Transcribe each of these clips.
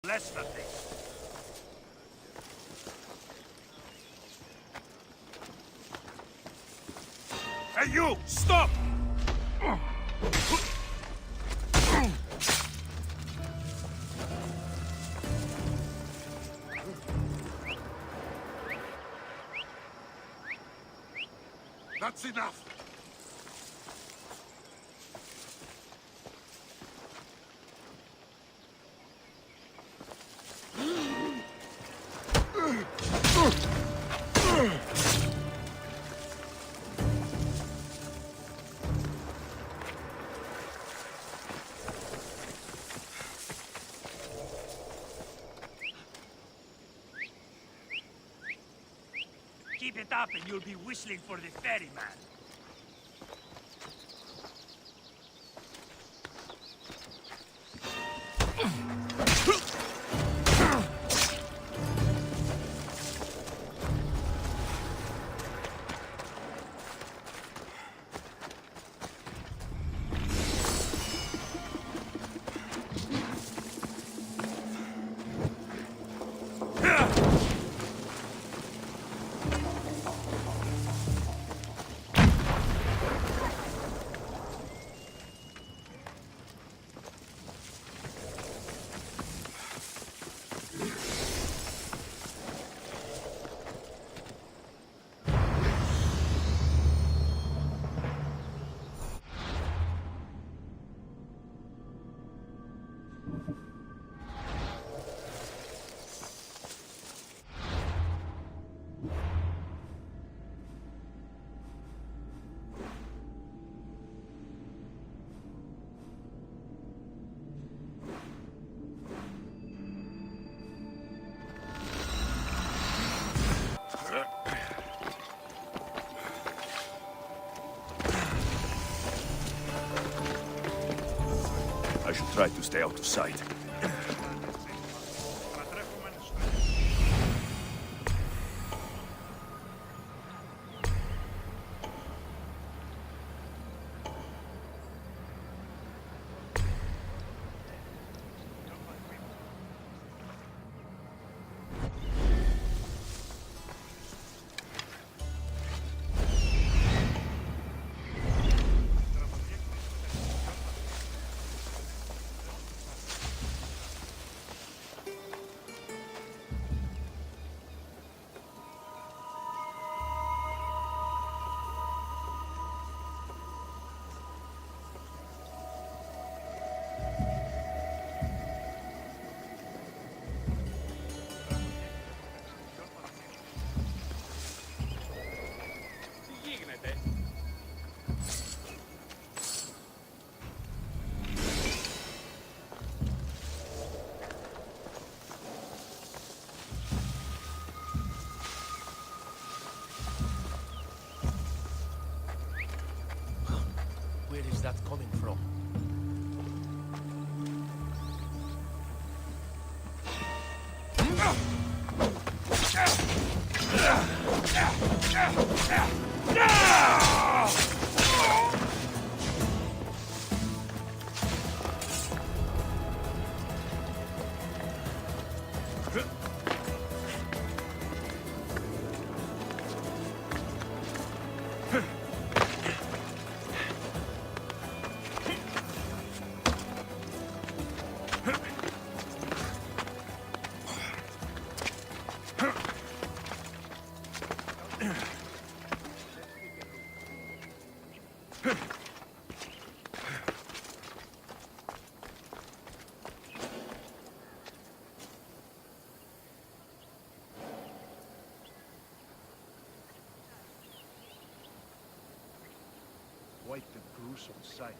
Less than this. Hey, you! Stop! That's enough! Keep it up and you'll be whistling for the ferryman. I should try to stay out of sight. Where is that coming from? Quite the gruesome sight.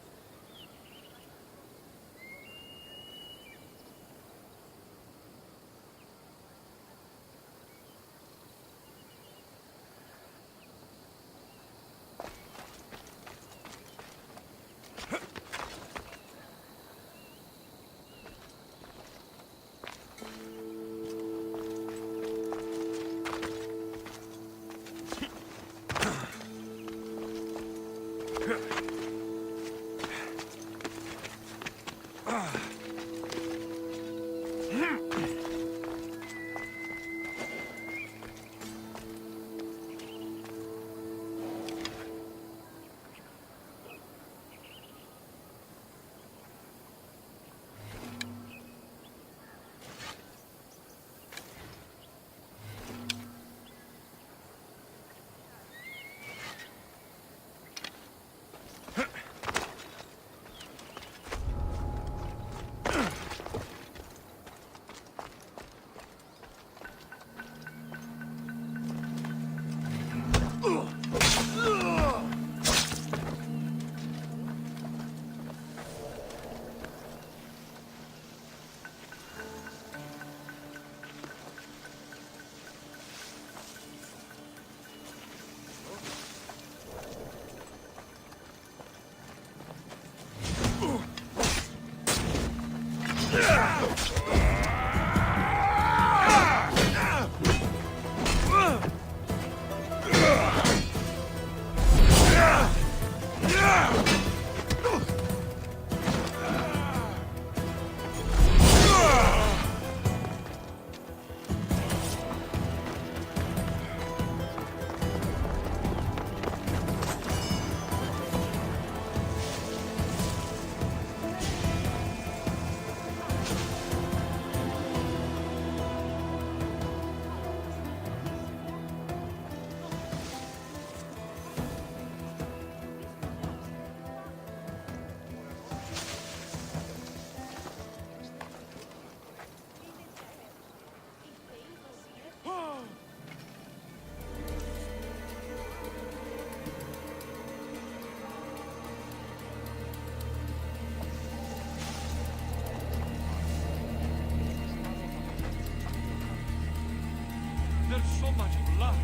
smell so much blood.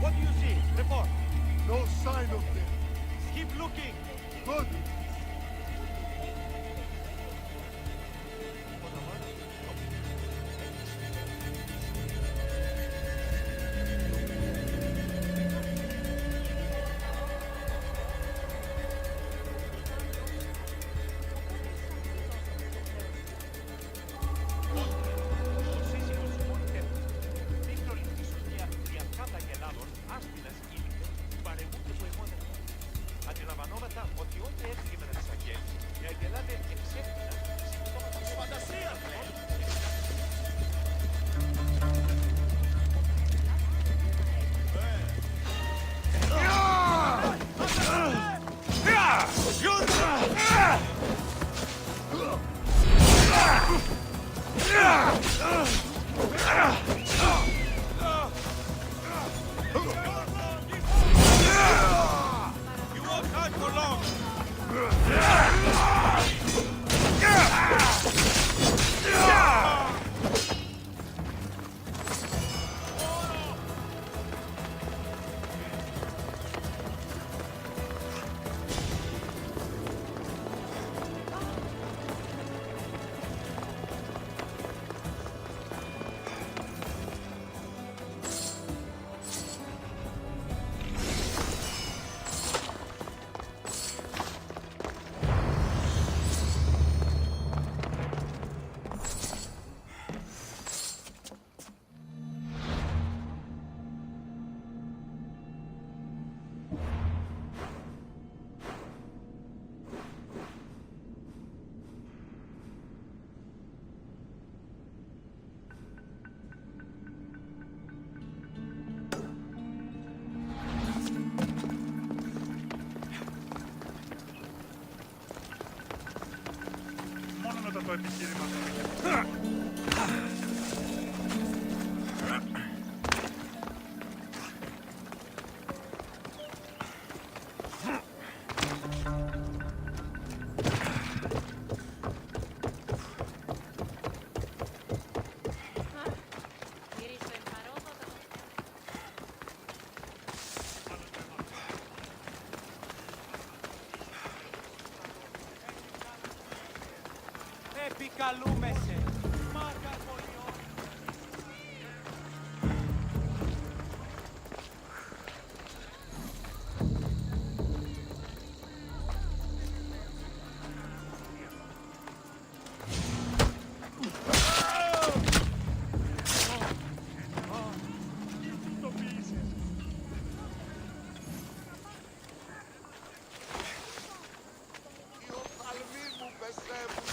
What do you see? Report. No sign of them. Keep looking. Good. Αντιλαμβανόμαστε ότι ό,τι έφυγε με τις αγγέλες, οι αγγελάδες εξέφυγαν συμπτώματα της φαντασίας. Μόνο μετά το επιχείρημα. Επικαλούμεσαι. Μάκα πολιό. Οι οφθαλμοί μου πεσεύουν.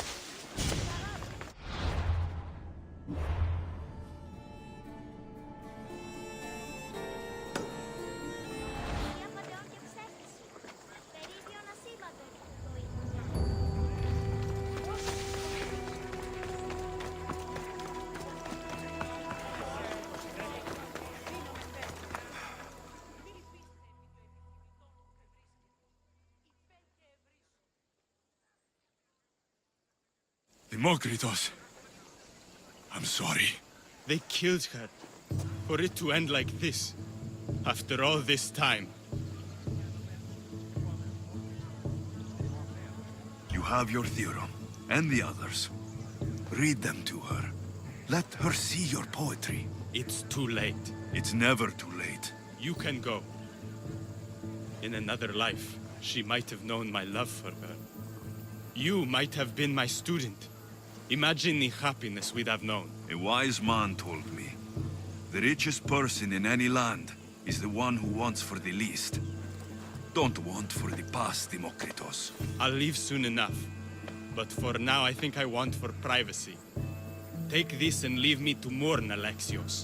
Demokritos. I'm sorry. They killed her. For it to end like this. After all this time. You have your theorem, and the others. Read them to her. Let her see your poetry. It's too late. It's never too late. You can go. In another life, she might have known my love for her. You might have been my student. Imagine the happiness we'd have known. A wise man told me, the richest person in any land is the one who wants for the least. Don't want for the past, Demokritos. I'll leave soon enough. But for now, I think I want for privacy. Take this and leave me to mourn, Alexios.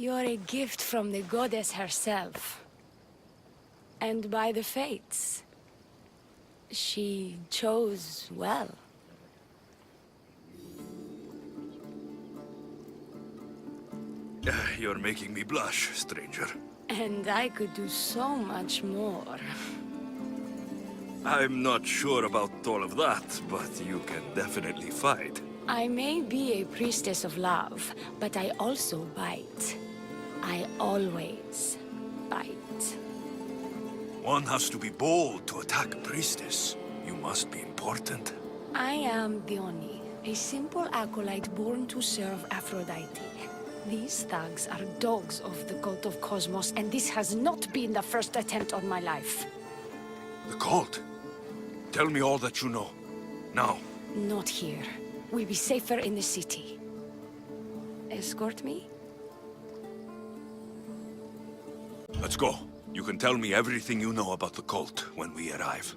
You're a gift from the goddess herself. And by the fates. She chose well. You're making me blush, stranger. And I could do so much more. I'm not sure about all of that, but you can definitely fight. I may be a priestess of love, but I also bite. I always bite. One has to be bold to attack a priestess. You must be important. I am Dione, a simple acolyte born to serve Aphrodite. These thugs are dogs of the cult of Cosmos, and this has not been the first attempt on my life. The cult? Tell me all that you know. Now. Not here. We'll be safer in the city. Escort me? Let's go. You can tell me everything you know about the cult when we arrive.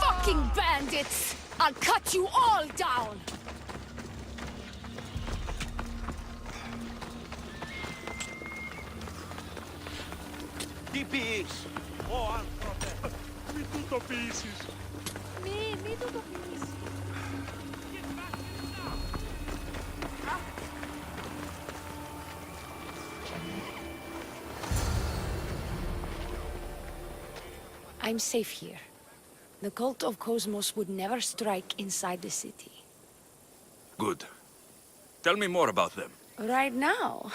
Fucking bandits! I'll cut you all down! Τι πεις! Ο άνθρωπε! Μη του το πείσεις. Μη του το πεις. I'm safe here. The cult of Cosmos would never strike inside the city. Good. Tell me more about them. Right now?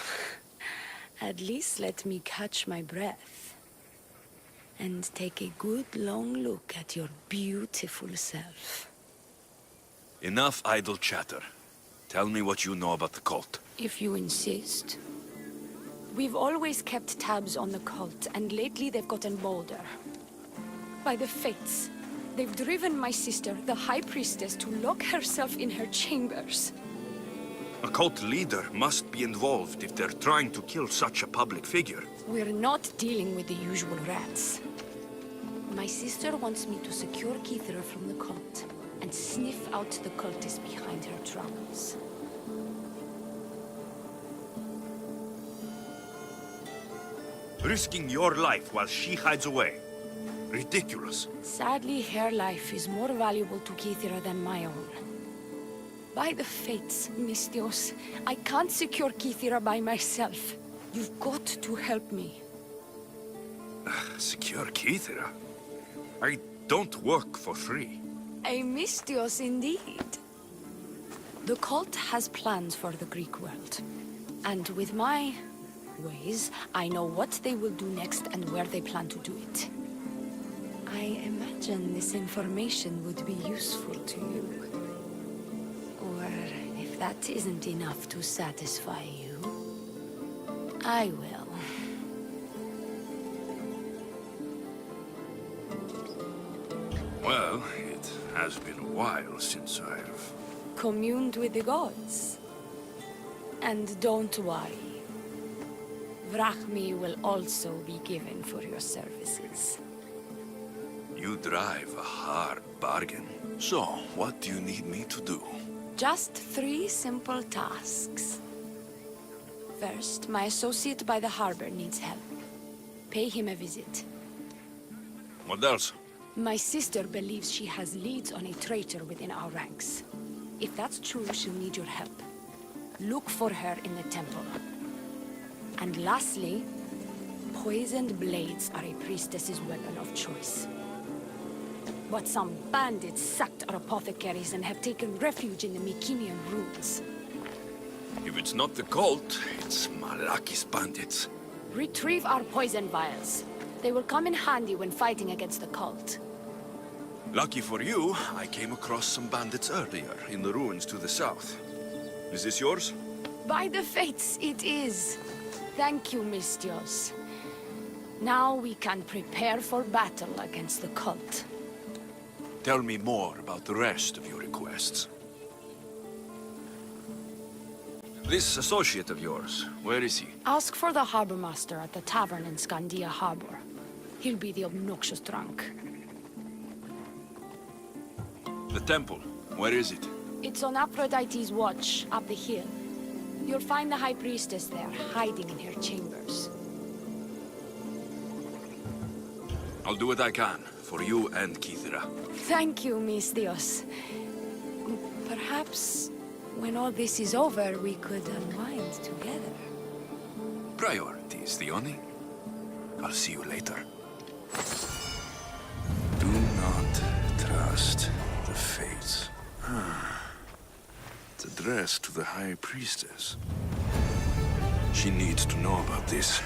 At least let me catch my breath. And take a good long look at your beautiful self. Enough idle chatter. Tell me what you know about the cult. If you insist. We've always kept tabs on the cult, and lately they've gotten bolder. By the fates, they've driven my sister, the High Priestess, to lock herself in her chambers. A cult leader must be involved if they're trying to kill such a public figure. We're not dealing with the usual rats. My sister wants me to secure Keithra from the cult, and sniff out the cultists behind her troubles. Risking your life while she hides away. Ridiculous. Sadly, her life is more valuable to Keithra than my own. By the fates, Mystios, I can't secure Keithra by myself. You've got to help me. Secure Keithra? I don't work for free. A Mystios indeed. The cult has plans for the Greek world. And with my ways, I know what they will do next and where they plan to do it. I imagine this information would be useful to you. Or if that isn't enough to satisfy you, I will. Well, it has been a while since I've... Communed with the gods. And don't worry. Vrachmi will also be given for your services. You drive a hard bargain. So, what do you need me to do? Just 3 simple tasks. First, my associate by the harbor needs help. Pay him a visit. What else? My sister believes she has leads on a traitor within our ranks. If that's true, she'll need your help. Look for her in the temple. And lastly, poisoned blades are a priestess's weapon of choice. But some bandits sacked our apothecaries and have taken refuge in the Mycenaean ruins. If it's not the cult, it's Malakis bandits. Retrieve our poison vials. They will come in handy when fighting against the cult. Lucky for you, I came across some bandits earlier in the ruins to the south. Is this yours? By the fates, it is. Thank you, Mistios. Now we can prepare for battle against the cult. Tell me more about the rest of your requests. This associate of yours, where is he? Ask for the harbor master at the tavern in Scandia Harbor. He'll be the obnoxious drunk. The temple, where is it? It's on Aphrodite's watch, up the hill. You'll find the High Priestess there, hiding in her chambers. I'll do what I can, for you and Kithira. Thank you, Mistios. Perhaps, when all this is over, we could unwind together. Priorities, Theoni. I'll see you later. Do not trust the fates. It's addressed to the High Priestess. She needs to know about this.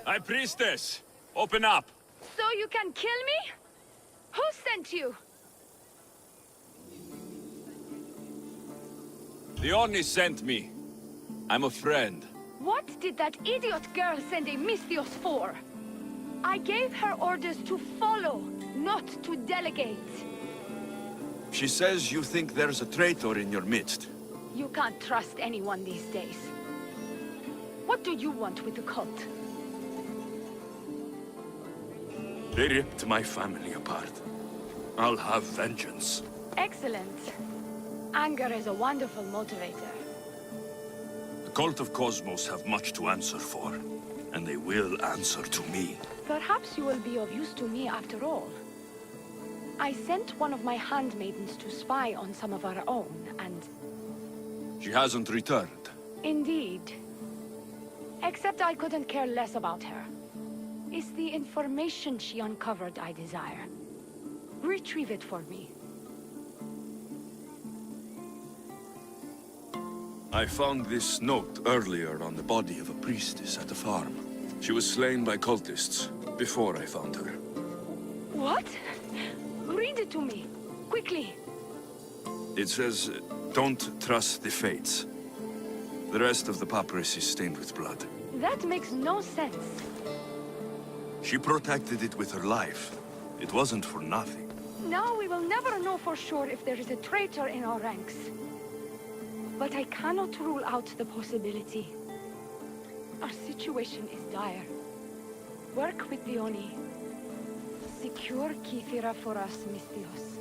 High Priestess, open up. So you can kill me? Who sent you? Theoni sent me. I'm a friend. What did that idiot girl send a Mistios for? I gave her orders to follow, not to delegate. She says you think there's a traitor in your midst. You can't trust anyone these days. What do you want with the cult? They ripped my family apart. I'll have vengeance. Excellent. Anger is a wonderful motivator. The cult of Cosmos have much to answer for, and they will answer to me. Perhaps you will be of use to me after all. I sent one of my handmaidens to spy on some of our own, and... She hasn't returned. Indeed. Except I couldn't care less about her. It's the information she uncovered I desire. Retrieve it for me. I found this note earlier on the body of a priestess at the farm. She was slain by cultists before I found her. What? Read it to me. Quickly. It says, don't trust the fates. The rest of the papyrus is stained with blood. That makes no sense. She protected it with her life. It wasn't for nothing. Now we will never know for sure if there is a traitor in our ranks. But I cannot rule out the possibility. Our situation is dire. Work with Theoni. Secure Kithira for us, Mistios.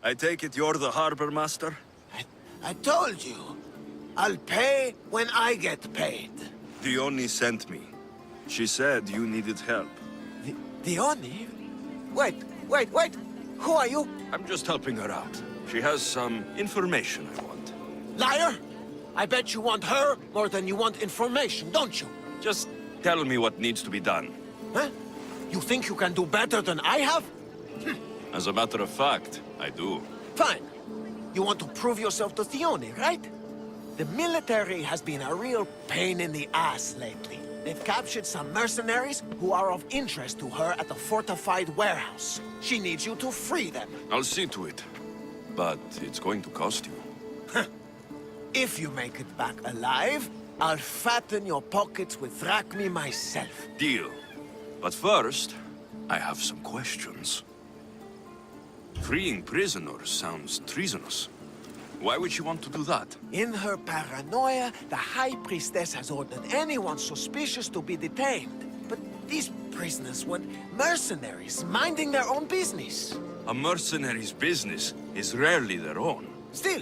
I take it you're the harbor master? I told you. I'll pay when I get paid. Dione sent me. She said you needed help. Dione? Wait. Who are you? I'm just helping her out. She has some information I want. Liar! I bet you want her more than you want information, don't you? Just tell me what needs to be done. Huh? You think you can do better than I have? As a matter of fact, I do. Fine. You want to prove yourself to Thione, right? The military has been a real pain in the ass lately. They've captured some mercenaries who are of interest to her at the fortified warehouse. She needs you to free them. I'll see to it. But it's going to cost you. If you make it back alive, I'll fatten your pockets with drachmi myself. Deal. But first, I have some questions. Freeing prisoners sounds treasonous. Why would she want to do that? In her paranoia, the High Priestess has ordered anyone suspicious to be detained. But these prisoners were mercenaries, minding their own business. A mercenary's business is rarely their own. Still,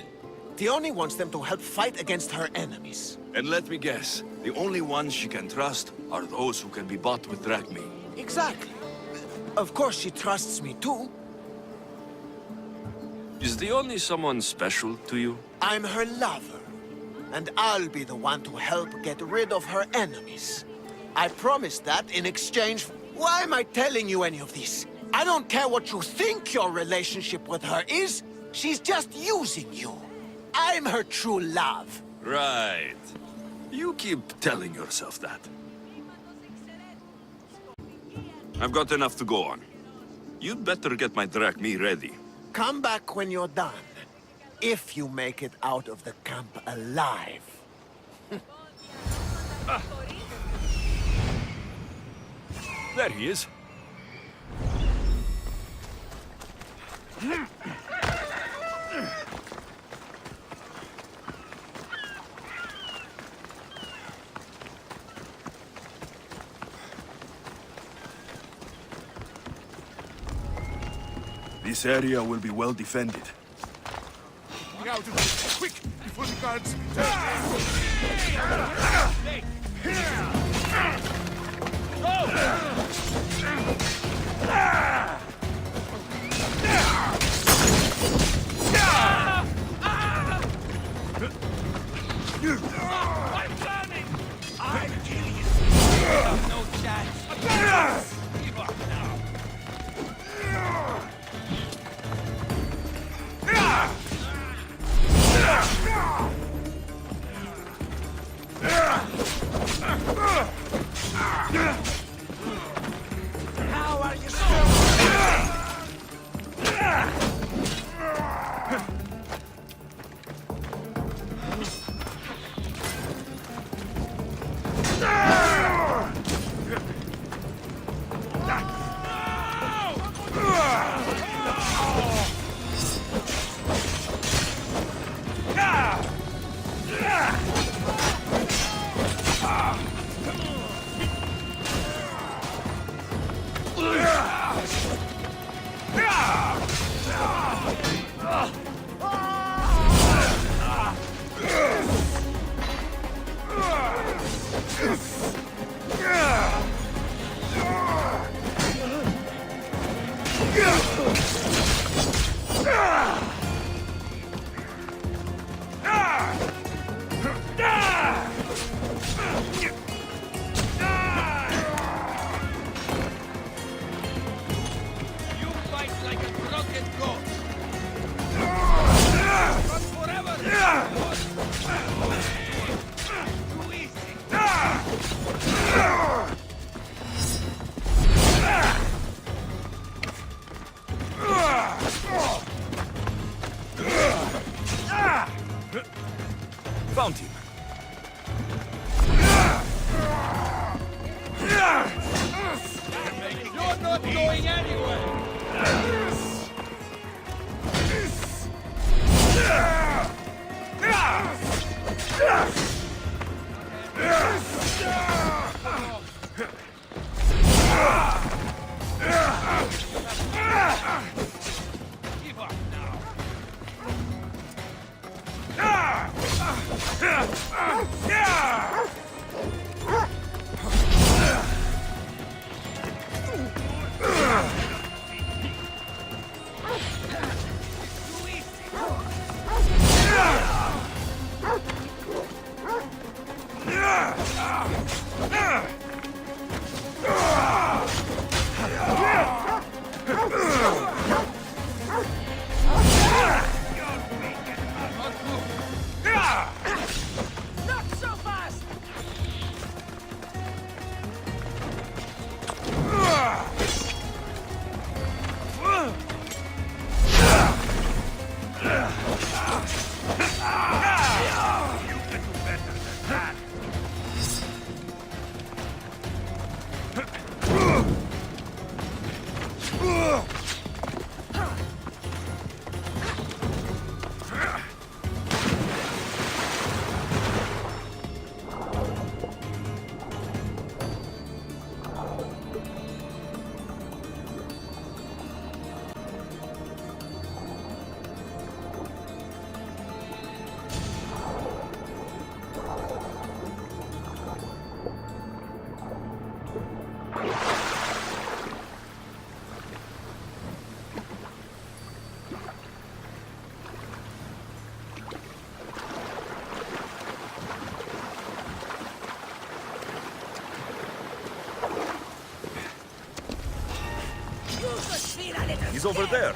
Thione wants them to help fight against her enemies. And let me guess, the only ones she can trust are those who can be bought with drachmi. Exactly. Of course she trusts me too. Is the only someone special to you? I'm her lover. And I'll be the one to help get rid of her enemies. I promised that in exchange for... Why am I telling you any of this? I don't care what you think your relationship with her is. She's just using you. I'm her true love. Right. You keep telling yourself that. I've got enough to go on. You'd better get my drachmi ready. Come back when you're done. If you make it out of the camp alive. There he is. This area will be well defended. Get out of here, quick, before the guards I'm coming! I'm killing you! No chance! Give up now! How are you You fight like a drunken goat! Run forever! Too easy! Found him. You're not going anywhere! Give up now! Not so fast! He's over there.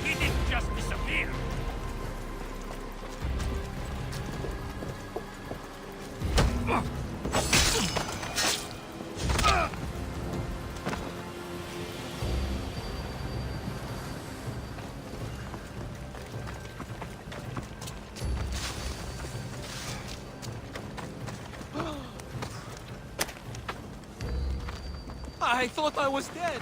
He didn't just disappear. I thought I was dead.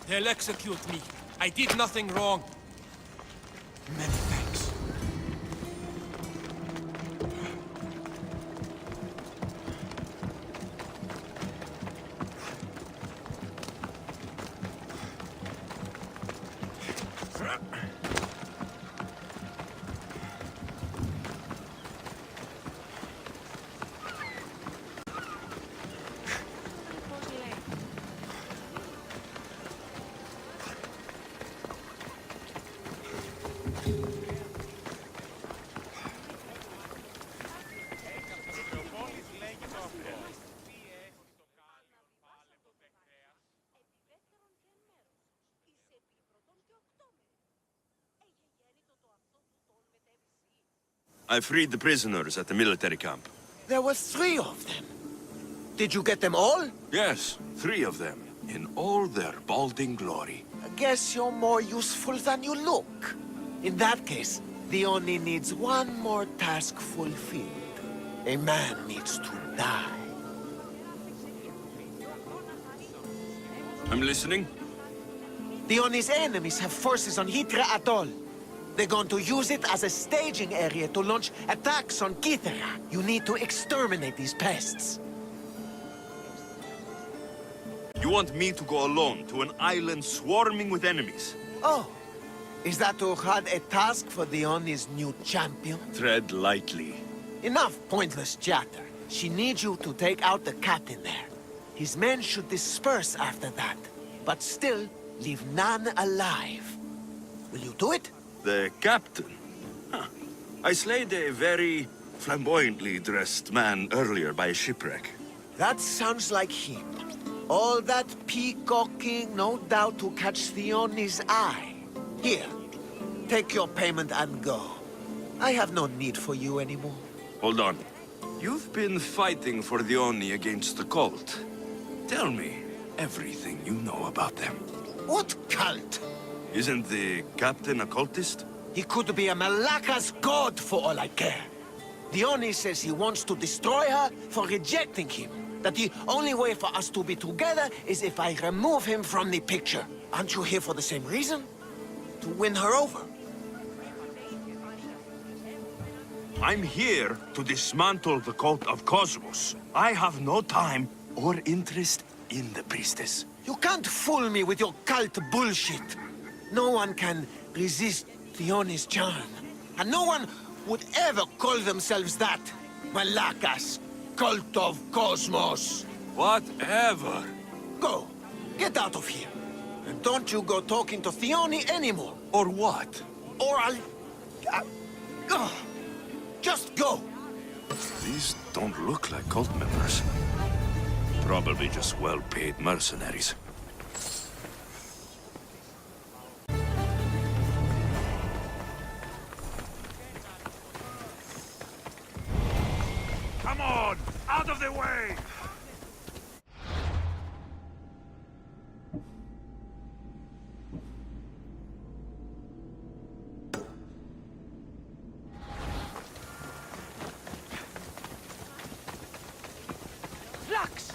They'll execute me. I did nothing wrong. Many thanks. I freed the prisoners at the military camp. There were 3 of them. Did you get them all? Yes, 3 of them, in all their balding glory. I guess you're more useful than you look. In that case, the Oni needs one more task fulfilled. A man needs to die. I'm listening. The Oni's enemies have forces on Hydra Atoll. They're going to use it as a staging area to launch attacks on Kythera. You need to exterminate these pests. You want me to go alone to an island swarming with enemies? Oh, is that Uhad a task for Dioni's new champion? Tread lightly. Enough pointless chatter. She needs you to take out the captain there. His men should disperse after that, but still leave none alive. Will you do it? The captain? Huh. I slayed a very flamboyantly dressed man earlier by a shipwreck. That sounds like him. All that peacocking, no doubt to catch Theoni's eye. Here, take your payment and go. I have no need for you anymore. Hold on. You've been fighting for Dione against the cult. Tell me everything you know about them. What cult? Isn't the captain a cultist? He could be a Malaka's god for all I care. Dione says he wants to destroy her for rejecting him. That the only way for us to be together is if I remove him from the picture. Aren't you here for the same reason? To win her over? I'm here to dismantle the cult of Cosmos. I have no time or interest in the priestess. You can't fool me with your cult bullshit. No one can resist Theoni's charm. And no one would ever call themselves that. Malakas, cult of Cosmos. Whatever. Go. Get out of here. And don't you go talking to Theoni anymore. Or what? Or I'll... just go. These don't look like cult members. Probably just well-paid mercenaries. Come on! Out of the way! Flux!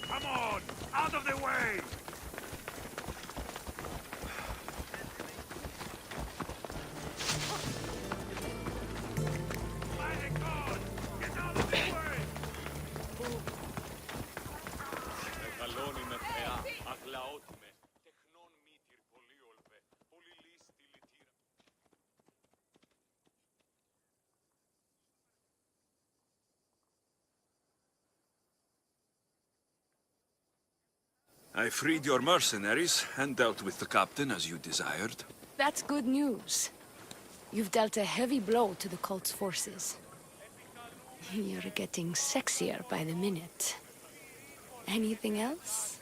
Come on! Out of the way! By the god! Get out of the way! I freed your mercenaries and dealt with the captain as you desired. That's good news. You've dealt a heavy blow to the cult's forces. You're getting sexier by the minute. Anything else?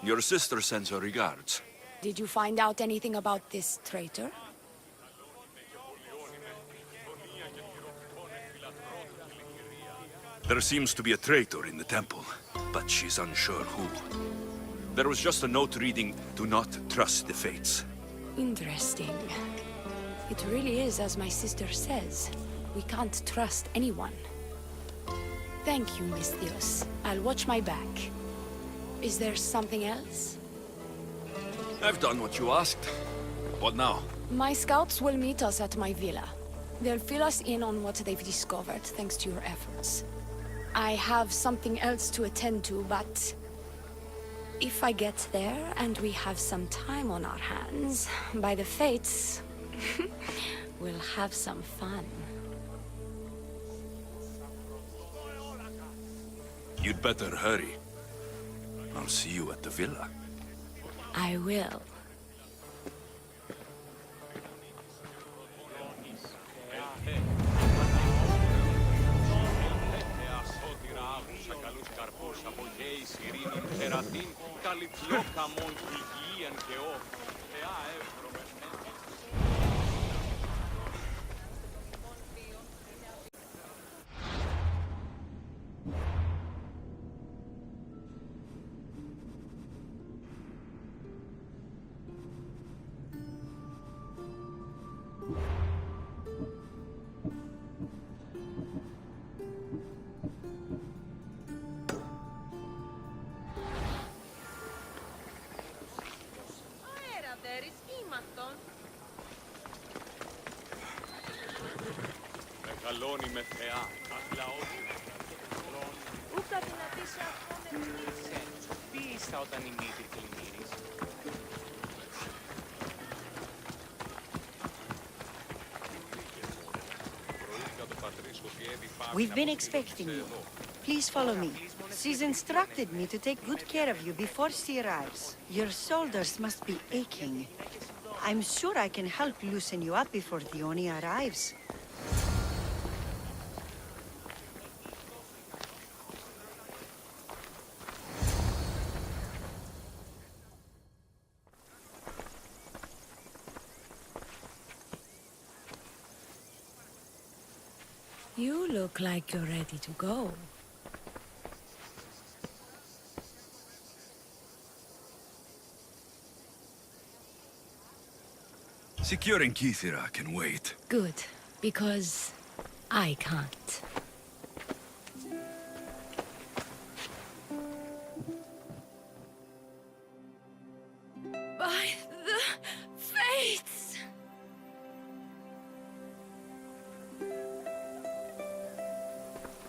Your sister sends her regards. Did you find out anything about this traitor? There seems to be a traitor in the temple, but she's unsure who. There was just a note reading, "Do not trust the fates." Interesting. It really is as my sister says. We can't trust anyone. Thank you, Miss Theos. I'll watch my back. Is there something else? I've done what you asked. What now? My scouts will meet us at my villa. They'll fill us in on what they've discovered, thanks to your efforts. I have something else to attend to, but... if I get there and we have some time on our hands, by the fates, we'll have some fun. You'd better hurry. I'll see you at the villa. I will. Καλή φλόκα μόν υγιείαν και όρ. Θεά εύρωμεν Τελώνει με θεά, αχλαώσει. Ούκα δυνατή σε αυτό Πίστα όταν η μύτη πλημμύρης. We've been expecting you. Please follow me. She's instructed me to take good care of you before she arrives. Your shoulders must be aching. I'm sure I can help loosen you up before the Oni arrives. You look like you're ready to go. Securing Kithira can wait. Good, because I can't. By the fates!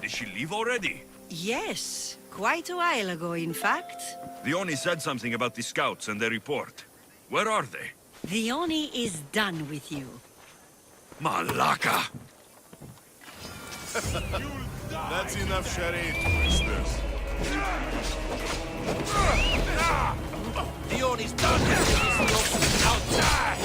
Did she leave already? Yes, quite a while ago, in fact. The Oni said something about the scouts and their report. Where are they? The Oni is done with you. Malaka! That's enough charade, twisters. The Oni's done this outside!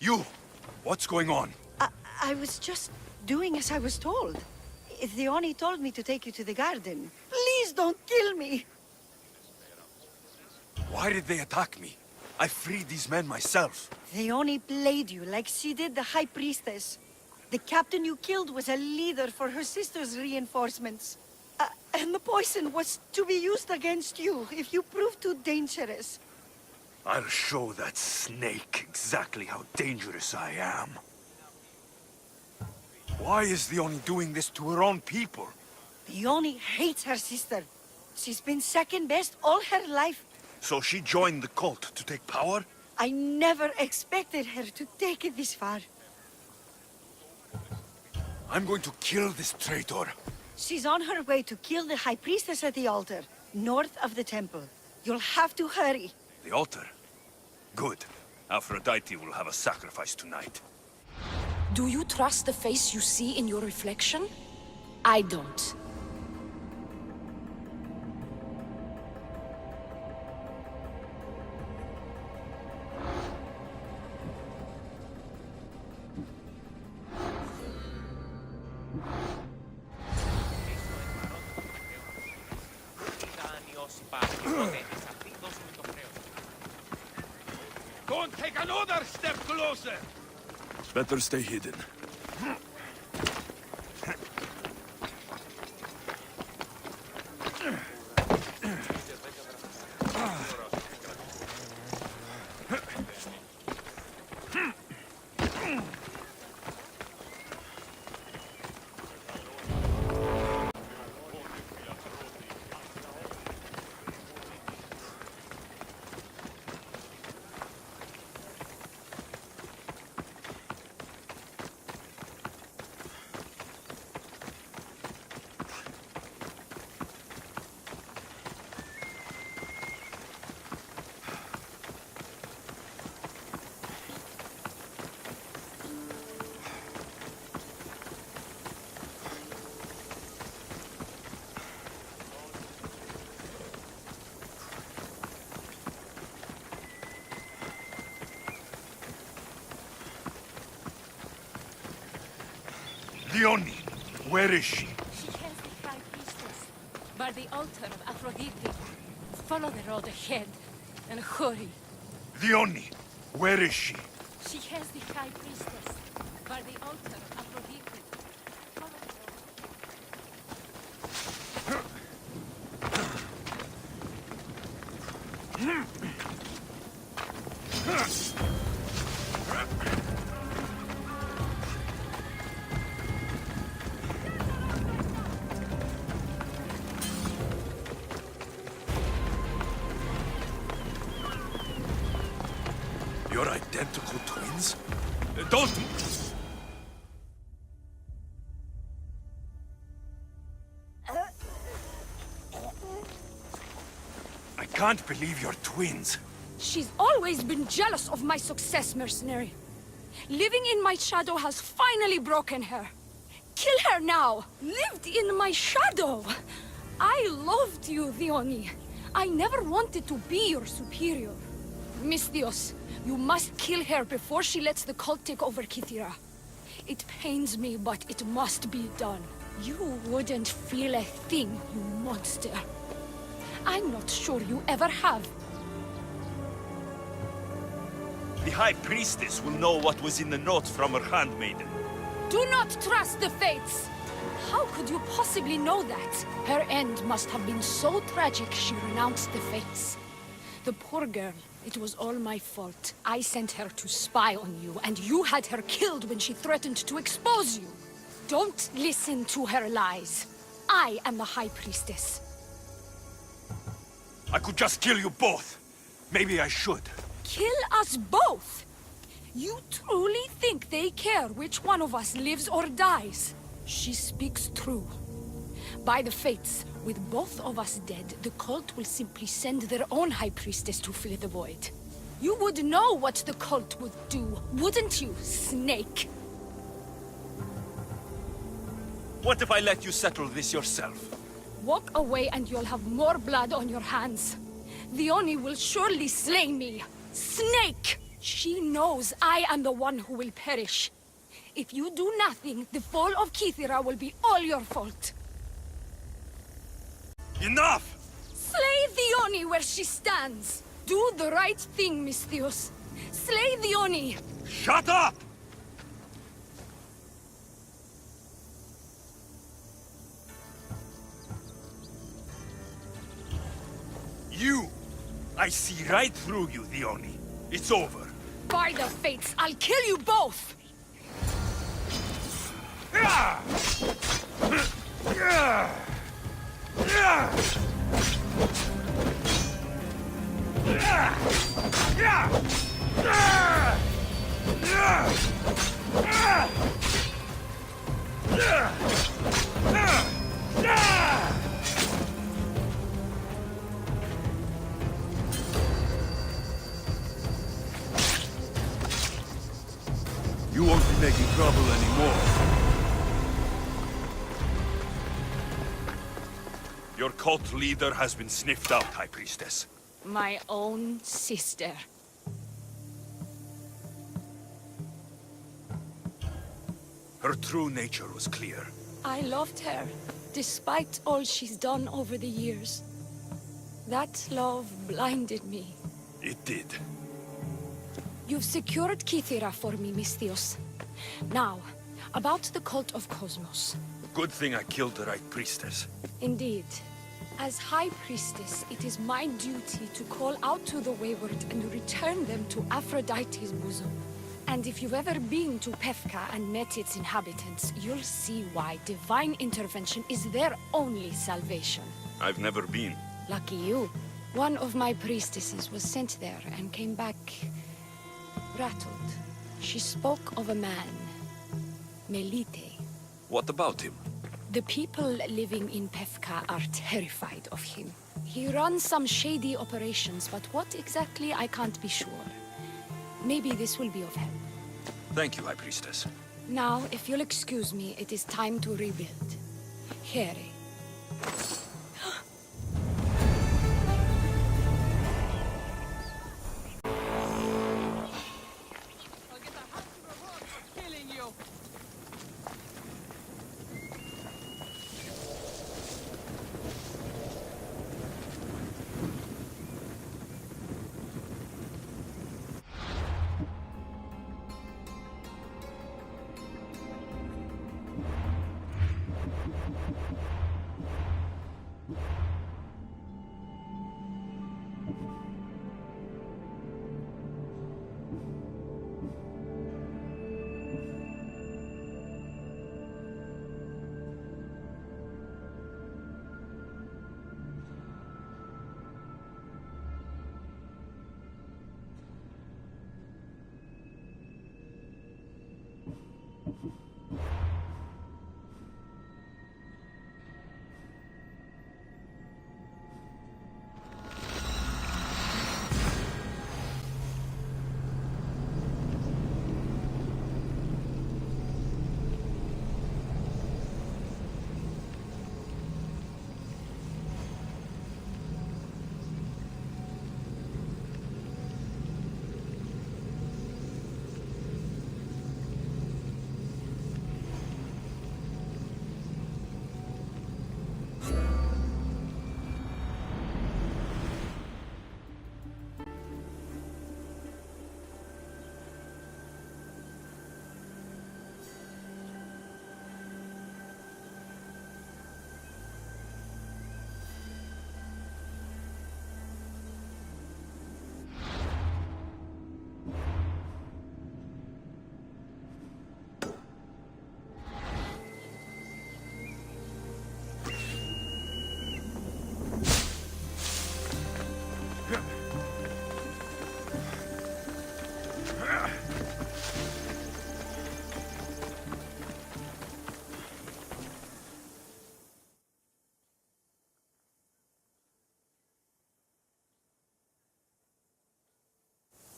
You! What's going on? I was just doing as I was told. The Oni told me to take you to the garden. Please don't kill me! Why did they attack me? I freed these men myself. The Oni played you like she did the High Priestess. The captain you killed was a leader for her sister's reinforcements. And the poison was to be used against you if you prove too dangerous. I'll show that snake exactly how dangerous I am. Why is the Oni doing this to her own people? The Oni hates her sister. She's been second best all her life. So she joined the cult to take power? I never expected her to take it this far. I'm going to kill this traitor. She's on her way to kill the High Priestess at the altar, north of the temple. You'll have to hurry. The altar? Good. Aphrodite will have a sacrifice tonight. Do you trust the face you see in your reflection? I don't. Don't take another step closer! Better stay hidden. Leonie, where is she? She has the High Priestess by the altar of Aphrodite. Follow the road ahead and hurry. Leonie, where is she? She has the High Priestess by the altar of Aphrodite. Follow the road. You're identical twins? Don't... I can't believe you're twins. She's always been jealous of my success, mercenary. Living in my shadow has finally broken her. Kill her now! Lived in my shadow! I loved you, Leonie. I never wanted to be your superior. Misthios, you must kill her before she lets the cult take over Kythera. It pains me, but it must be done. You wouldn't feel a thing, you monster. I'm not sure you ever have. The High Priestess will know what was in the notes from her handmaiden. Do not trust the fates! How could you possibly know that? Her end must have been so tragic she renounced the fates. The poor girl, it was all my fault. I sent her to spy on you, and you had her killed when she threatened to expose you. Don't listen to her lies. I am the High Priestess. I could just kill you both. Maybe I should. Kill us both? You truly think they care which one of us lives or dies? She speaks true. By the fates, with both of us dead, the cult will simply send their own High Priestess to fill the void. You would know what the cult would do, wouldn't you, Snake? What if I let you settle this yourself? Walk away and you'll have more blood on your hands. Leonie will surely slay me. Snake! She knows I am the one who will perish. If you do nothing, the fall of Kythera will be all your fault. Enough! Slay Leonie where she stands. Do the right thing, Misthios. Slay Leonie. Shut up! You! I see right through you, Leonie. It's over. By the fates, I'll kill you both! You won't be making trouble anymore. Your cult leader has been sniffed out, High Priestess. My own sister. Her true nature was clear. I loved her, despite all she's done over the years. That love blinded me. It did. You've secured Kythera for me, Misthios. Now, about the cult of Cosmos. Good thing I killed the right priestess. Indeed. As High Priestess, it is my duty to call out to the wayward and return them to Aphrodite's bosom. And if you've ever been to Pefka and met its inhabitants, you'll see why divine intervention is their only salvation. I've never been. Lucky you. One of my priestesses was sent there and came back rattled. She spoke of a man, Melite. What about him? The people living in Pefka are terrified of him. He runs some shady operations, but what exactly I can't be sure. Maybe this will be of help. Thank you, High Priestess. Now, if you'll excuse me, it is time to rebuild. Here.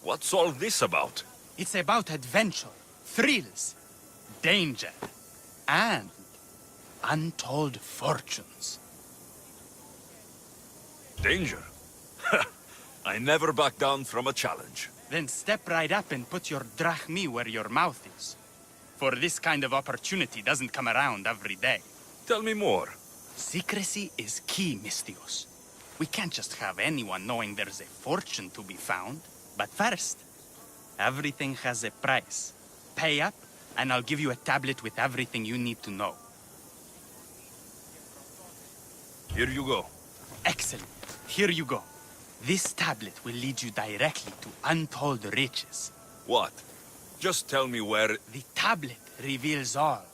What's all this about? It's about adventure, thrills, danger, and untold fortunes. Danger? I never back down from a challenge. Then step right up and put your drachmi where your mouth is. For this kind of opportunity doesn't come around every day. Tell me more. Secrecy is key, Mistios. We can't just have anyone knowing there's a fortune to be found. But first, everything has a price. Pay up, and I'll give you a tablet with everything you need to know. Here you go. Excellent. Here you go. This tablet will lead you directly to untold riches. What? Just tell me where... The tablet reveals all.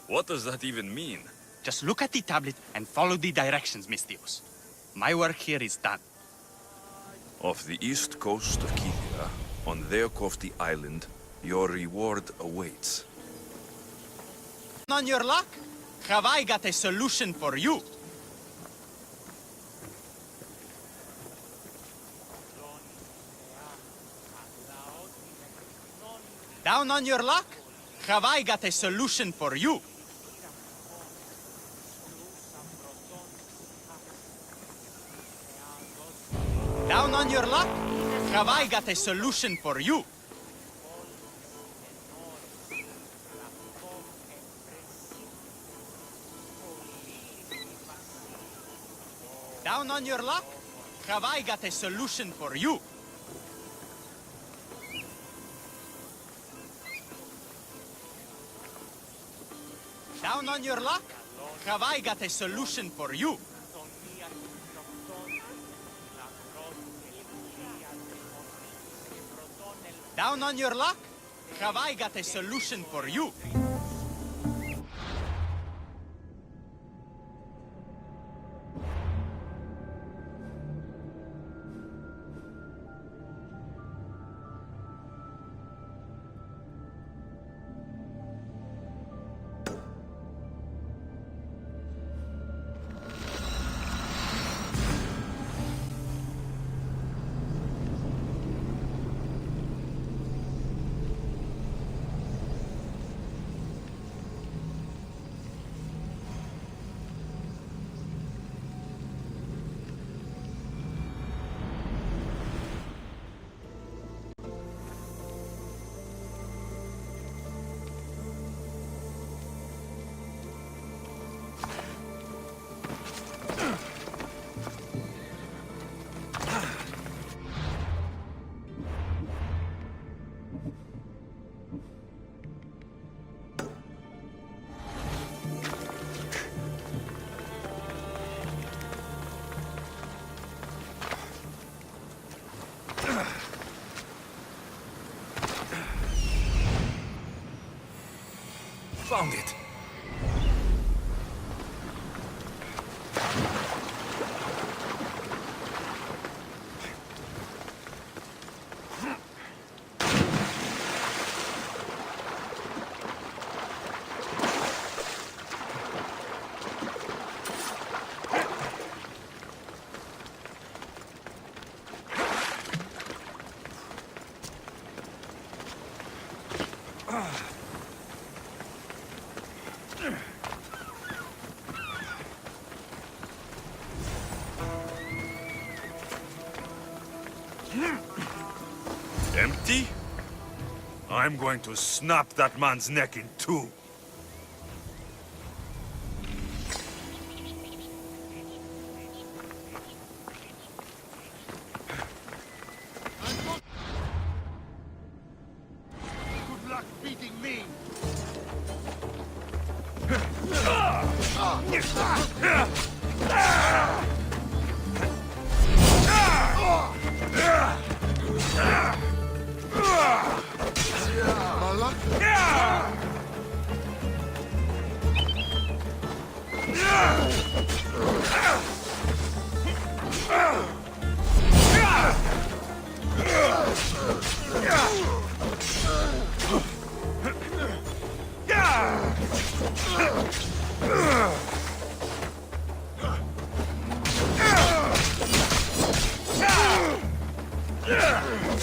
What does that even mean? Just look at the tablet and follow the directions, Mistios. My work here is done. Off the east coast of Kythia, on Theokofti Island, your reward awaits. On your luck, have I got a solution for you? Down on your luck, have I got a solution for you? Down on your luck, have I got a solution for you? Down on your luck, have I got a solution for you? Down on your luck, have I got a solution for you? Down on your luck, have I got a solution for you? Found it. Empty? I'm going to snap that man's neck in two. Good luck beating me. Yeah!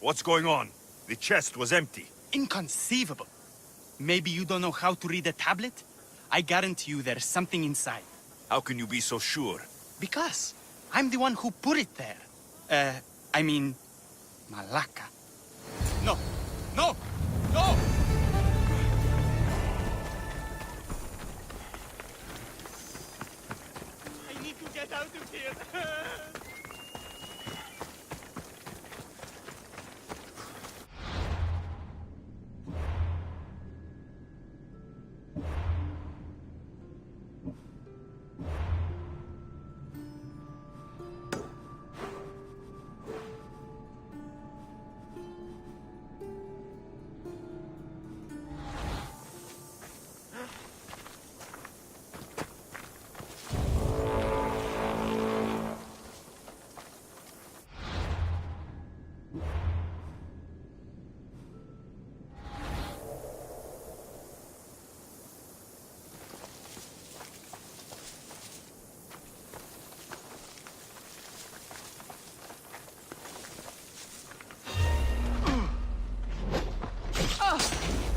What's going on? The chest was empty. Inconceivable. Maybe you don't know how to read a tablet? I guarantee you there's something inside. How can you be so sure? Because I'm the one who put it there. I mean, Malaka. No! No! No! I need to get out of here.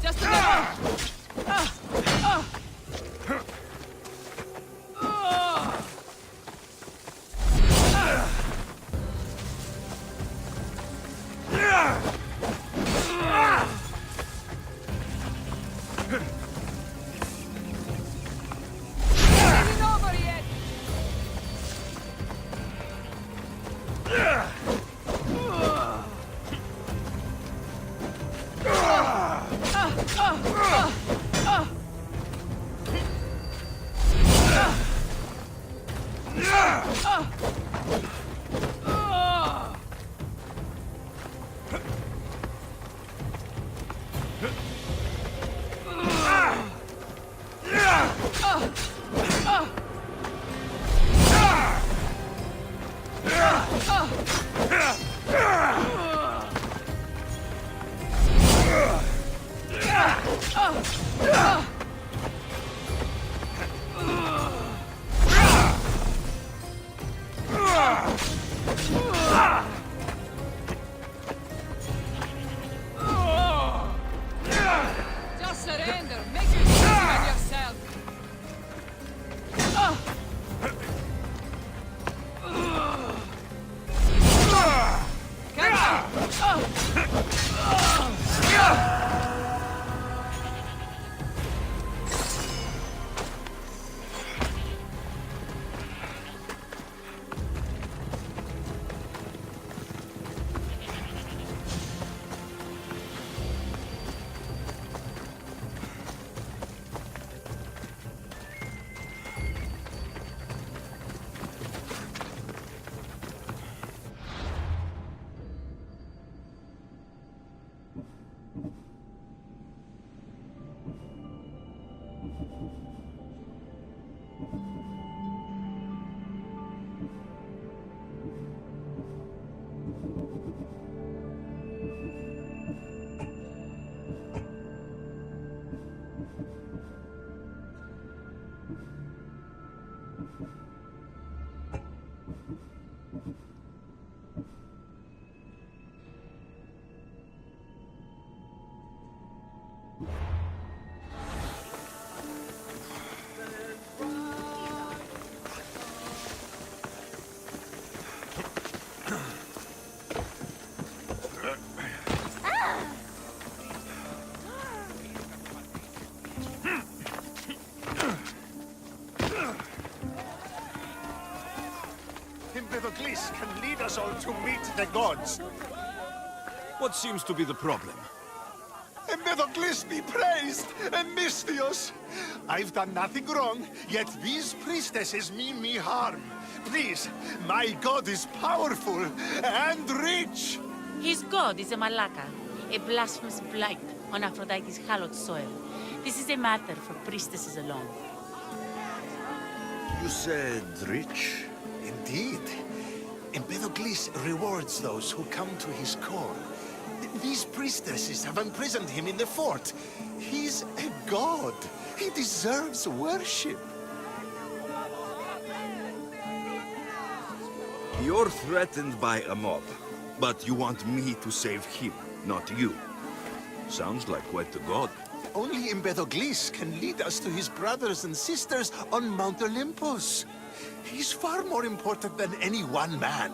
Just a minute! Ain't over yet! Just surrender. Make your decision on yourself. Come on. to meet the gods. What seems to be the problem? Empedocles be praised, and Mystios. I've done nothing wrong, yet these priestesses mean me harm. Please, my god is powerful and rich. His god is a Malaka, a blasphemous blight on Aphrodite's hallowed soil. This is a matter for priestesses alone. You said rich? Indeed. Empedocles rewards those who come to his call. These priestesses have imprisoned him in the fort. He's a god. He deserves worship. You're threatened by a mob, but you want me to save him, not you. Sounds like quite a god. Only Empedocles can lead us to his brothers and sisters on Mount Olympus. He's far more important than any one man.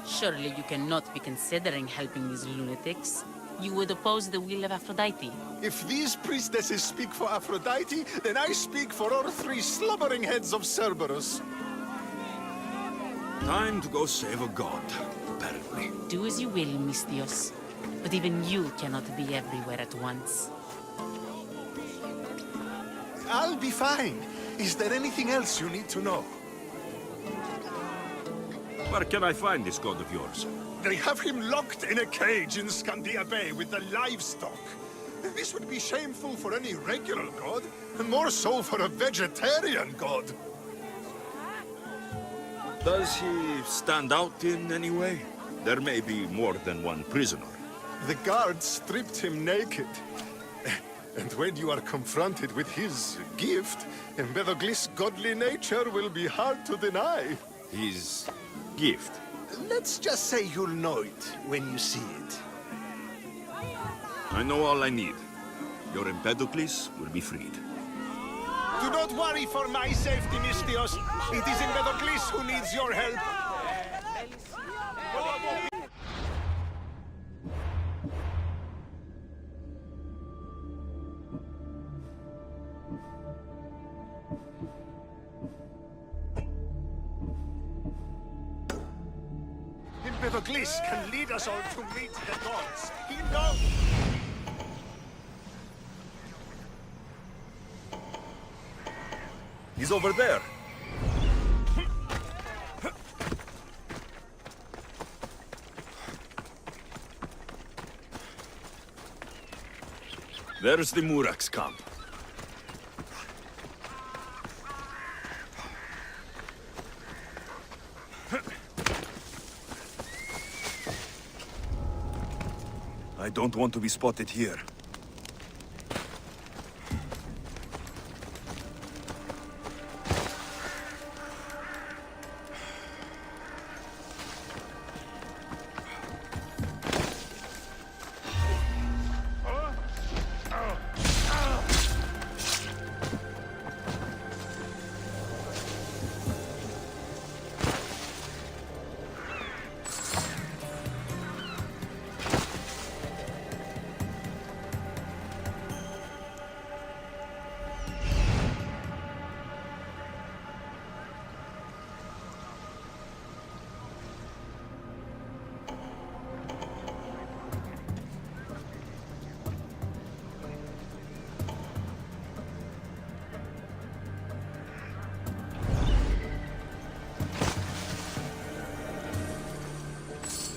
Surely you cannot be considering helping these lunatics. You would oppose the will of Aphrodite. If these priestesses speak for Aphrodite, then I speak for all three slobbering heads of Cerberus. Time to go save a god, apparently. Do as you will, Mystios. But even you cannot be everywhere at once. I'll be fine. Is there anything else you need to know? Where can I find this god of yours? They have him locked in a cage in Scandia Bay with the livestock. This would be shameful for any regular god, and more so for a vegetarian god. Does he stand out in any way? There may be more than one prisoner. The guards stripped him naked. And when you are confronted with his gift, Empedocles' godly nature will be hard to deny. His gift? Let's just say you'll know it when you see it. I know all I need. Your Empedocles will be freed. Do not worry for my safety, Mystios. It is Empedocles who needs your help. Empedocles can lead us all to meet the gods. He knows. He's over there. There's the Murak's camp. I don't want to be spotted here.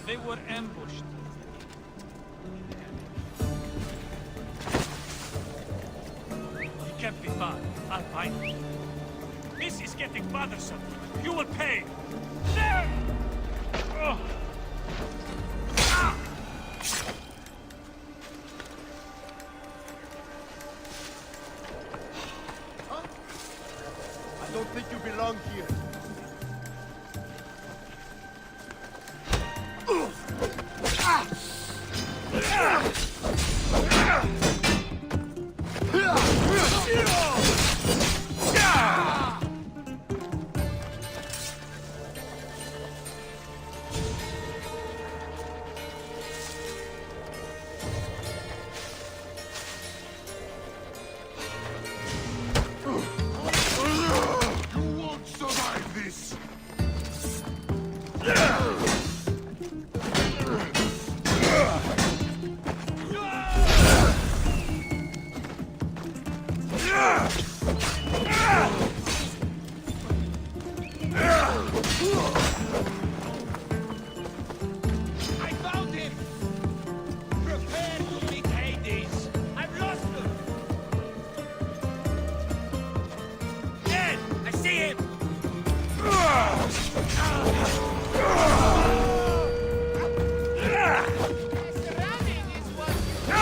They were ambushed. He can't be far. I'll find him. This is getting bothersome. You will pay. There! Oh. Ah! I don't think you belong here. You won't survive this! I found him! Prepare to meet Hades! I've lost him! Dead! I see him! Running is what you...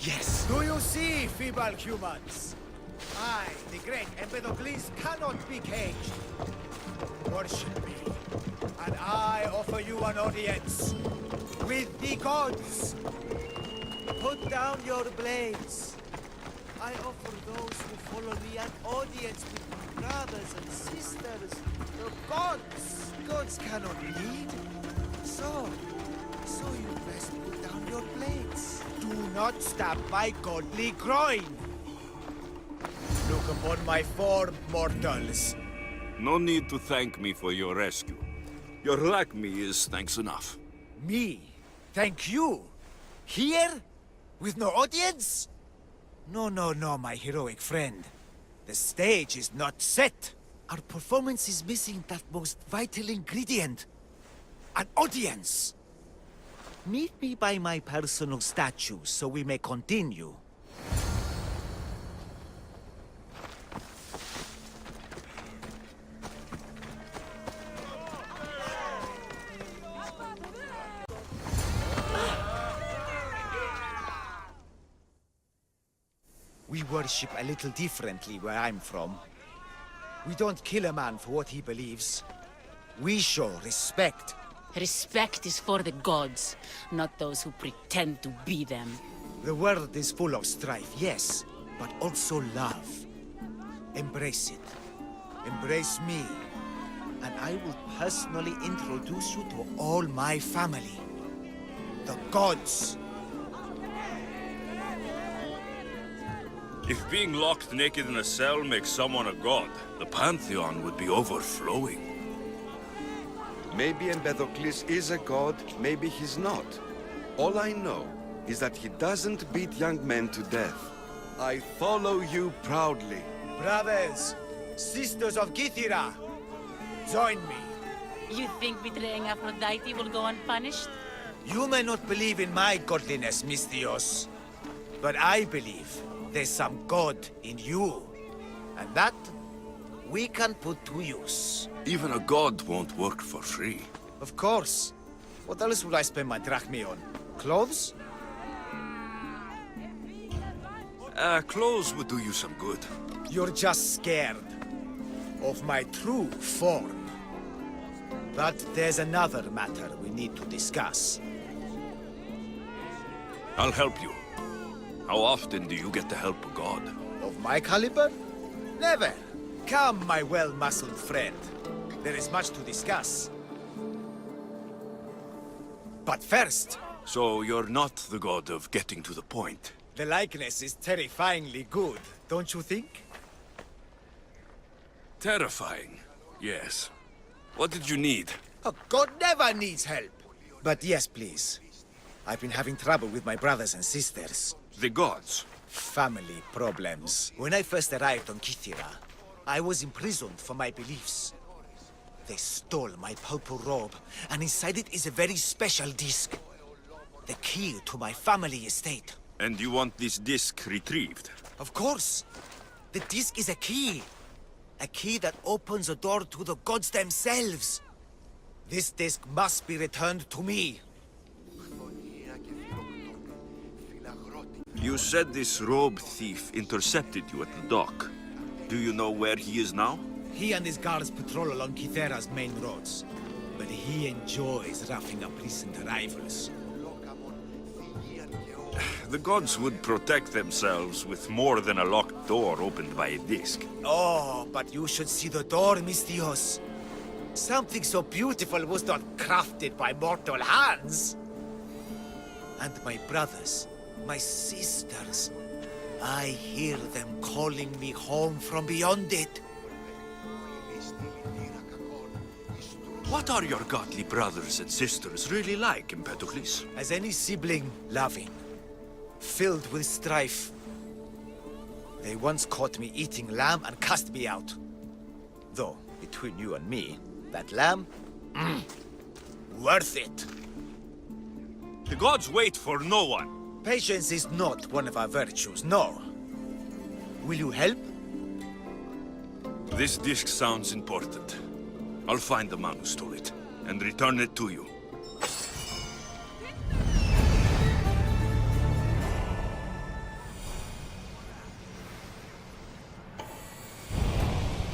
Yes. Do you see, feeble humans? I, the great Empedocles, cannot be caged. Worship me, and I offer you an audience with the gods. Put down your blades. I offer those who follow me an audience with my brothers and sisters, the gods. Gods cannot lead. So you best put down your blades. Do not stab my godly groin. Look upon my form, mortals. No need to thank me for your rescue. Your lack me is thanks enough. Me? Thank you? Here? With no audience? No, my heroic friend. The stage is not set. Our performance is missing that most vital ingredient. An audience. Meet me by my personal statue so we may continue. We worship a little differently where I'm from. We don't kill a man for what he believes. We show respect. Respect is for the gods, not those who pretend to be them. The world is full of strife, yes, but also love. Embrace it. Embrace me. And I will personally introduce you to all my family. The gods. If being locked naked in a cell makes someone a god, the Pantheon would be overflowing. Maybe Empedocles is a god, maybe he's not. All I know is that he doesn't beat young men to death. I follow you proudly. Brothers, sisters of Kythera, join me. You think betraying Aphrodite will go unpunished? You may not believe in my godliness, Misthios, but I believe there's some god in you. And that we can put to use. Even a god won't work for free. Of course. What else would I spend my drachmae on? Clothes? Clothes would do you some good. You're just scared of my true form. But there's another matter we need to discuss. I'll help you. How often do you get to help a god? Of my caliber? Never. Come, my well-muscled friend. There is much to discuss. But first... So you're not the god of getting to the point? The likeness is terrifyingly good, don't you think? Terrifying, yes. What did you need? A god never needs help. But yes, please. I've been having trouble with my brothers and sisters. The gods? Family problems. When I first arrived on Kythera, I was imprisoned for my beliefs. They stole my purple robe, and inside it is a very special disc. The key to my family estate. And you want this disc retrieved? Of course. The disc is a key. A key that opens a door to the gods themselves. This disc must be returned to me. You said this robe thief intercepted you at the dock. Do you know where he is now? He and his guards patrol along Kythera's main roads. But he enjoys roughing up recent arrivals. The gods would protect themselves with more than a locked door opened by a disc. Oh, but you should see the door, Misthios. Something so beautiful was not crafted by mortal hands. And my brothers, my sisters, I hear them calling me home from beyond it. What are your godly brothers and sisters really like, Empedocles? As any sibling, loving, filled with strife. They once caught me eating lamb and cast me out. Though, between you and me, that lamb, worth it. The gods wait for no one. Patience is not one of our virtues, no. Will you help? This disc sounds important. I'll find the man who stole it, and return it to you.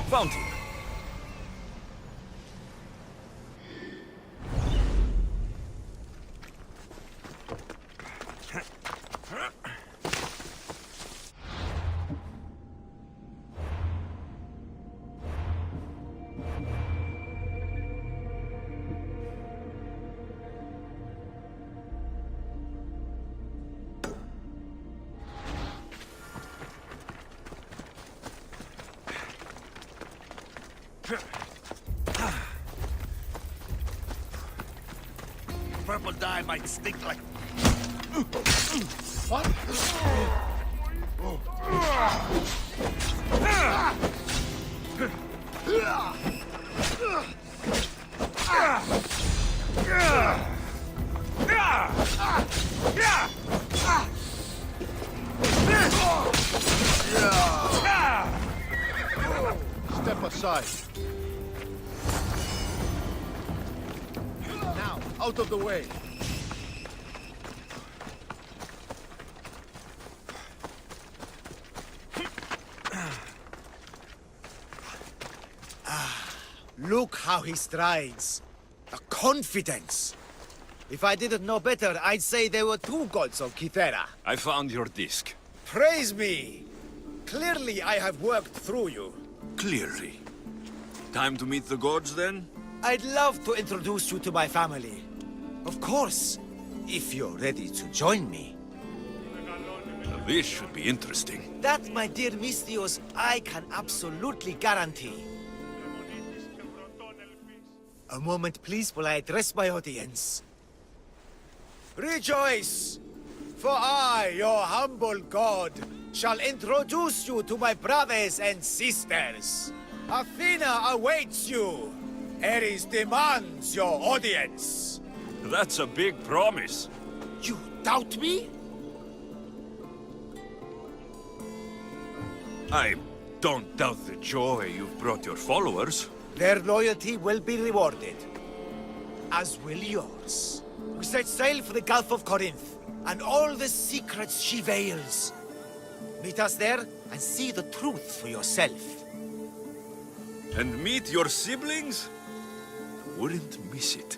Found him. Purple dye might stink like... What? aside. Now, out of the way. Look how he strides. The confidence. If I didn't know better, I'd say there were two gods of Kythera. I found your disc. Praise me! Clearly I have worked through you. Clearly. Time to meet the gods, then? I'd love to introduce you to my family. Of course, if you're ready to join me. Now, this should be interesting. That, my dear Misthios, I can absolutely guarantee. A moment, please, while I address my audience. Rejoice! For I, your humble god, shall introduce you to my brothers and sisters. Athena awaits you. Ares demands your audience. That's a big promise. You doubt me? I don't doubt the joy you've brought your followers. Their loyalty will be rewarded. As will yours. We set sail for the Gulf of Corinth, and all the secrets she veils. Meet us there, and see the truth for yourself. And meet your siblings? Wouldn't miss it.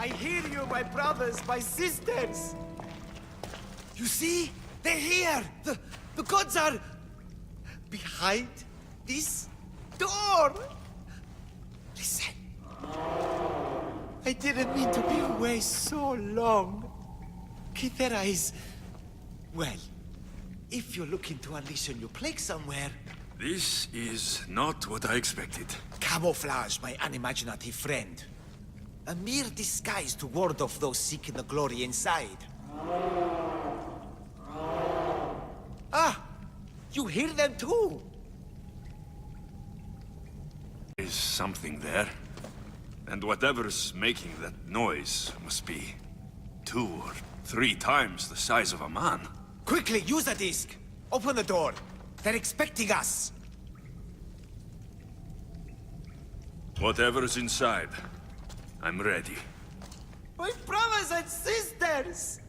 I hear you, my brothers, my sisters! You see? They're here! The gods are... behind this door! Listen. I didn't mean to be away so long. Kythera is... well, if you're looking to unleash a new plague somewhere... This is not what I expected. Camouflage, my unimaginative friend. A mere disguise to ward off those seeking the glory inside. Ah! You hear them too! There's something there. And whatever's making that noise must be 2 or 3 times the size of a man. Quickly, use the disc! Open the door. They're expecting us. Whatever's inside, I'm ready. My brothers and sisters!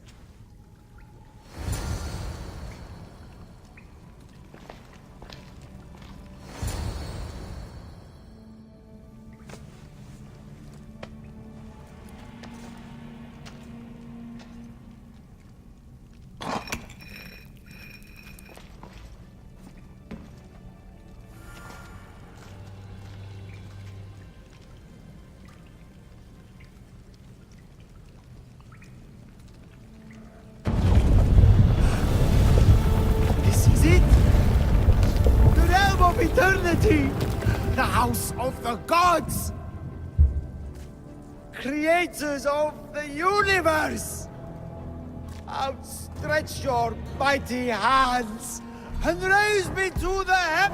Eternity! The house of the gods! Creators of the universe! Outstretch your mighty hands and raise me to the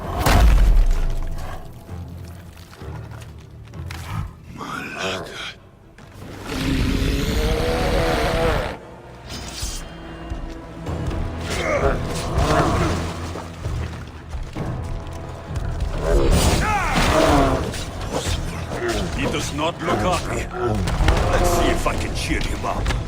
He does not look happy. Let's see if I can cheer him up.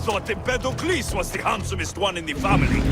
thought Empedocles was the handsomest one in the family.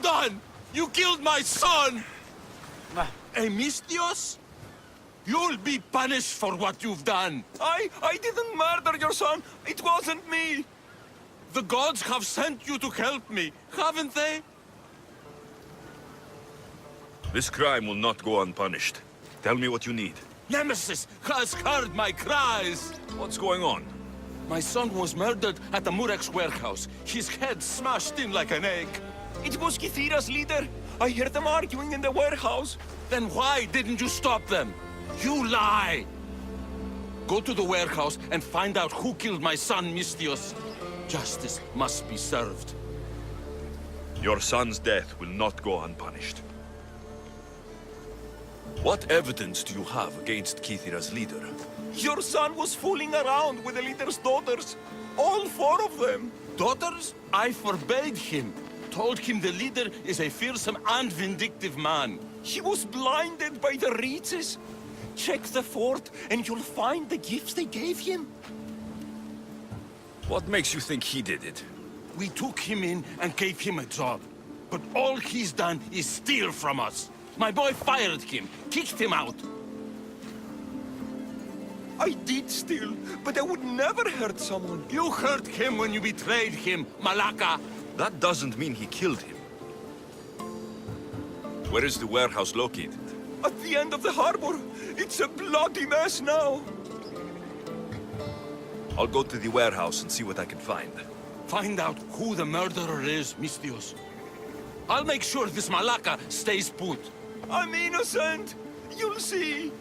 done? You killed my son! Emistios? You'll be punished for what you've done. I didn't murder your son. It wasn't me. The gods have sent you to help me, haven't they? This crime will not go unpunished. Tell me what you need. Nemesis has heard my cries. What's going on? My son was murdered at the Murex warehouse. His head smashed in like an egg. It was Kithira's leader. I heard them arguing in the warehouse. Then why didn't you stop them? You lie! Go to the warehouse and find out who killed my son, Mistios. Justice must be served. Your son's death will not go unpunished. What evidence do you have against Kithira's leader? Your son was fooling around with the leader's daughters. All 4 of them. Daughters? I forbade him. Told him the leader is a fearsome and vindictive man. He was blinded by the reaches. Check the fort and you'll find the gifts they gave him. What makes you think he did it? We took him in and gave him a job. But all he's done is steal from us. My boy fired him, kicked him out. I did steal, but I would never hurt someone. You hurt him when you betrayed him, Malaka. That doesn't mean he killed him. Where is the warehouse located? At the end of the harbor. It's a bloody mess now. I'll go to the warehouse and see what I can find. Find out who the murderer is, Mistios. I'll make sure this Malaka stays put. I'm innocent. You'll see.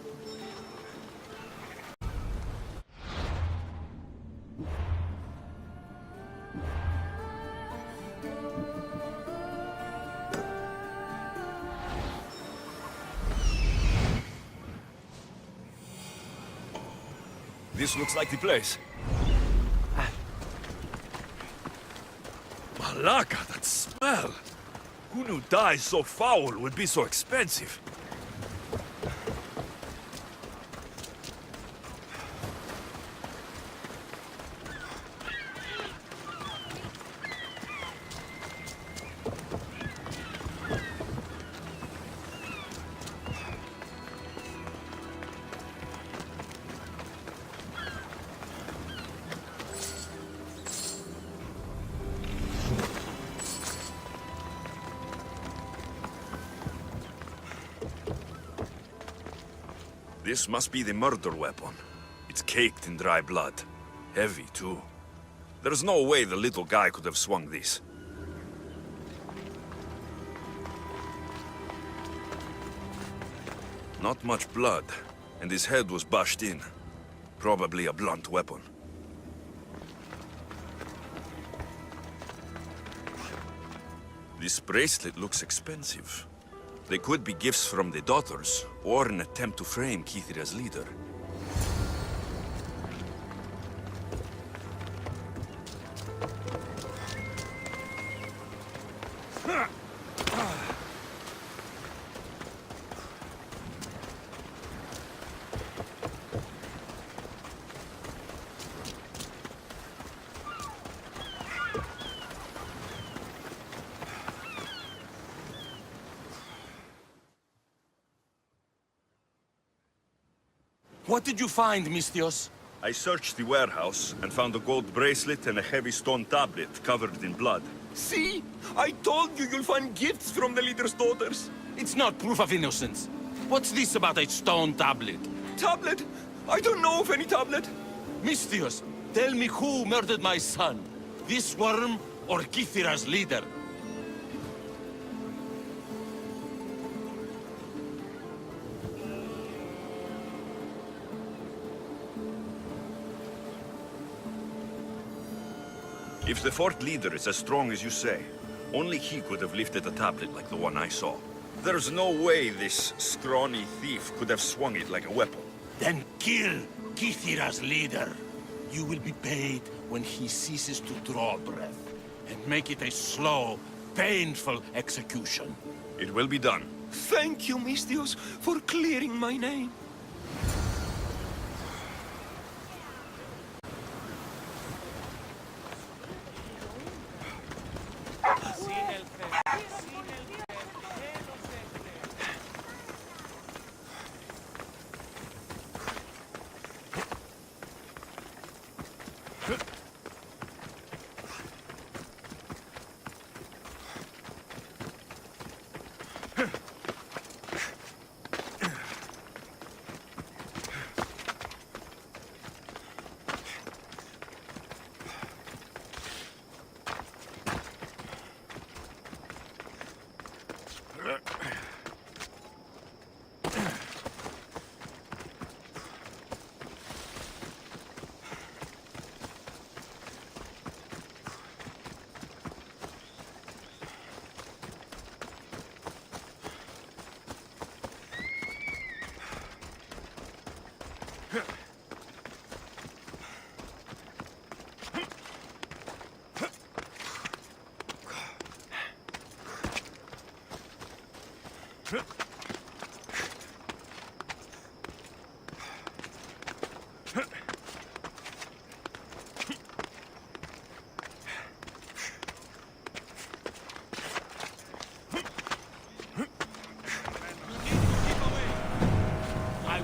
This looks like the place. Malaka, that smell! Who knew dye so foul would be so expensive? This must be the murder weapon. It's caked in dry blood. Heavy, too. There's no way the little guy could have swung this. Not much blood, and his head was bashed in. Probably a blunt weapon. This bracelet looks expensive. They could be gifts from the daughters, or an attempt to frame Kithira's leader. What did you find, Mistios? I searched the warehouse and found a gold bracelet and a heavy stone tablet covered in blood. See? I told you you'll find gifts from the leader's daughters. It's not proof of innocence. What's this about a stone tablet? Tablet? I don't know of any tablet. Mistios, tell me who murdered my son. This worm or Kithira's leader? If the fort leader is as strong as you say, only he could have lifted a tablet like the one I saw. There's no way this scrawny thief could have swung it like a weapon. Then kill Kithira's leader. You will be paid when he ceases to draw breath. And make it a slow, painful execution. It will be done. Thank you, Mistios, for clearing my name. I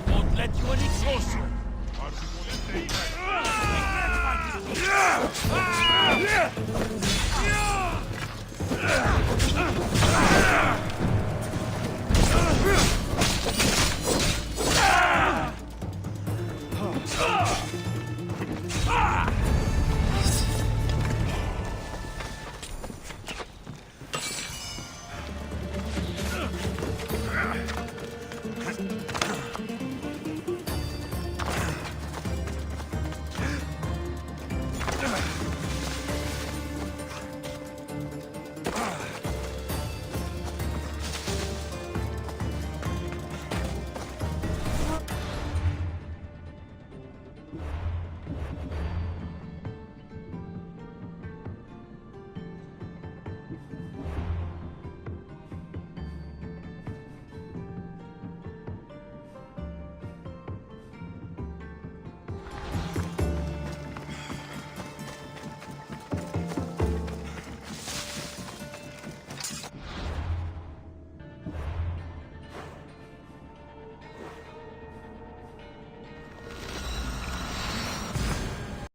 won't let you any closer.